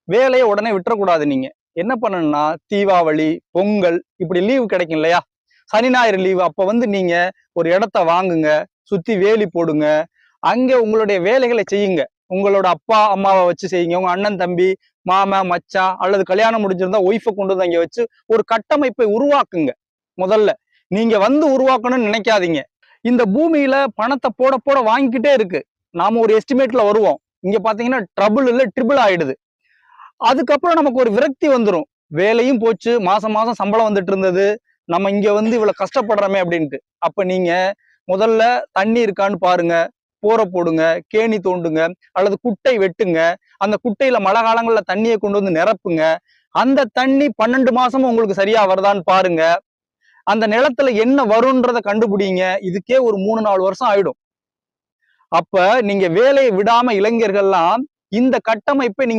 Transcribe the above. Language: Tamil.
வேலையை உடனே விட்டுறக்கூடாது. நீங்க என்ன பண்ணணும்னா, தீபாவளி, பொங்கல் இப்படி லீவு கிடைக்கும் இல்லையா, சனி ஞாயிறு லீவு, அப்ப நீங்க ஒரு இடத்த வாங்குங்க, சுத்தி வேலி போடுங்க, அங்க உங்களுடைய வேலைகளை செய்யுங்க. உங்களோட அப்பா அம்மாவை வச்சு செய்யுங்க, உங்க அண்ணன் தம்பி, மாமன் மச்சான், அல்லது கல்யாணம் முடிஞ்சிருந்தா ஒய்ஃபை கொண்டு வந்து அங்க வச்சு ஒரு கட்டமைப்பை உருவாக்குங்க. முதல்ல நீங்க உருவாக்கணும்னு நினைக்காதீங்க. இந்த பூமியில பணத்தை போட போட வாங்கிக்கிட்டே இருக்கு. நாம ஒரு எஸ்டிமேட்ல வருவோம், இங்க பாத்தீங்கன்னா ட்ரபிள் இல்ல ட்ரிபிள் ஆயிடுது. அதுக்கப்புறம் நமக்கு ஒரு விரக்தி வந்துடும். வேலையும் போச்சு, மாசம் மாசம் சம்பளம் வந்துட்டு இருந்தது, நம்ம இங்க இவ்வளவு கஷ்டப்படுறோமே அப்படின்ட்டு. அப்ப நீங்க முதல்ல தண்ணி இருக்கான்னு பாருங்க, போரை போடுங்க, கேணி தோண்டுங்க, அல்லது குட்டை வெட்டுங்க. அந்த குட்டையில மழை காலங்கள்ல தண்ணியை கொண்டு வந்து நிரப்புங்க. அந்த தண்ணி 12 மாசமும் உங்களுக்கு சரியா வருதான்னு பாருங்க. அந்த நிலத்துல என்ன வரும்ன்றத கண்டுபிடிங்க. இதுக்கே ஒரு 3-4 வருஷம் ஆயிடும். அப்ப நீங்க வேலையை விடாம இளைஞர்கள்லாம் இந்த கட்டமைப்பை